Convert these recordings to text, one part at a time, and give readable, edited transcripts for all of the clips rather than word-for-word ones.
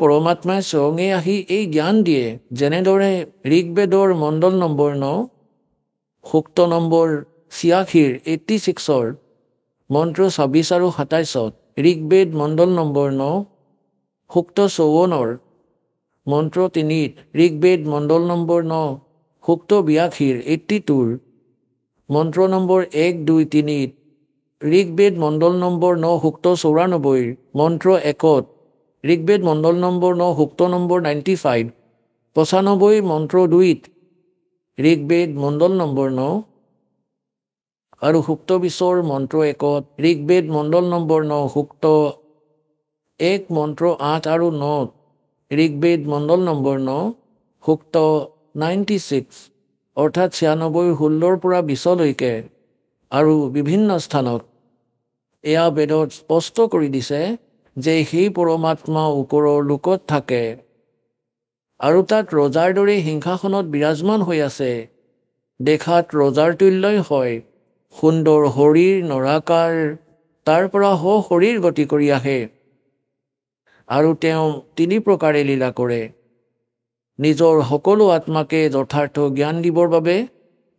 পৰমাত্মাই স্বয়ঙে আহি এই জ্ঞান দিয়ে। যেনেদৰে ঋগ্বেদৰ মণ্ডল নম্বৰ 9 সূক্ত নম্বৰ 86 86ৰ মন্ত্ৰ 26 আৰু 27ত, ঋগ্বেদ মণ্ডল নম্বৰ 9 সূক্ত 54ৰ মন্ত্ৰ 3ত, ঋগ্বেদ মণ্ডল নম্বৰ 9 সূক্ত 82 82ৰ মন্ত্ৰ নম্বৰ 1 2 3ত, ঋগ্বেদ মণ্ডল নম্বৰ 9 সূক্ত 94 মন্ত্ৰ 1ত, ঋগ্বেদ মণ্ডল নম্বৰ 9 সূক্ত নম্বৰ 95 95 মন্ত্ৰ 2ত, ঋগ্বেদ মণ্ডল নম্বৰ 9 আৰু সূক্ত 20ৰ মন্ত্ৰ 1ত, ঋগ্বেদ মণ্ডল নম্বৰ 9 সূক্ত 1 মন্ত্ৰ 8 আৰু 9ত, ঋগ্বেদ মণ্ডল নম্বৰ 9 সূক্ত 96 অৰ্থাৎ 96 16ৰ পৰা 20লৈকে আৰু বিভিন্ন স্থানত এয়া বেদত স্পষ্ট কৰি দিছে যে সেই পৰমাত্মা ওপৰৰ লোকত থাকে আৰু তাত ৰজাৰ দৰে সিংহাসনত বিৰাজমান হৈ আছে। দেখাত ৰজাৰ তুল্যই হয়, সুন্দৰ শৰীৰ নৰাকাৰ, তাৰ পৰা শৰীৰ গতি কৰি আহে আৰু তেওঁ 3 প্ৰকাৰে লীলা কৰে। নিজৰ সকলো আত্মাকে যথাৰ্থ জ্ঞান দিবৰ বাবে,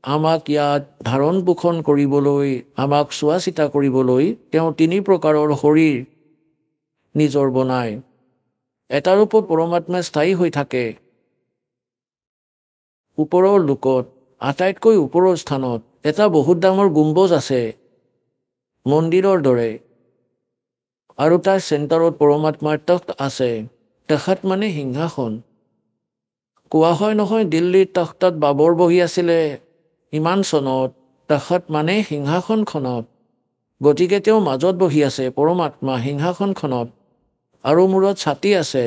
আমাক ইয়াত ধাৰণ পোষণ কৰিবলৈ, আমাক চোৱা চিতা কৰিবলৈ তেওঁ 3 প্ৰকাৰৰ শৰীৰ নিজৰ বনায়। এটাৰ ওপৰত পৰমাত্মা স্থায়ী হৈ থাকে। ওপৰৰ লোকত আটাইতকৈ ওপৰৰ স্থানত এটা বহুত ডাঙৰ গুম্বজ আছে, মন্দিৰৰ দৰে, আৰু তাৰ চেণ্টাৰত পৰমাত্মাৰ তখ্ত আছে। তখ্ত মানে সিংহাসন। কোৱা হয় নহয় দিল্লীৰ তখ্তত বাবৰ বহি আছিলে ইমান চনত, তখ্ত মানে সিংহাসনখনত। গতিকে তেওঁ মাজত বহি আছে পৰমাত্মা সিংহাসনখনত, আৰু মূৰত ছাতি আছে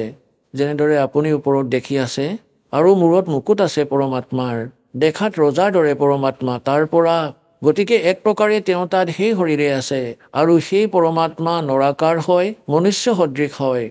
যেনেদৰে আপুনি ওপৰত দেখি আছে, আৰু মূৰত মুকুট আছে পৰমাত্মাৰ। দেখাত ৰজাৰ দৰে পৰমাত্মা তাৰ পৰা, গতিকে এক প্ৰকাৰে তেওঁ তাত সেই শৰীৰে আছে আৰু সেই পৰমাত্মা নৰাকাৰ হয়, মনুষ্য সদৃশ হয়।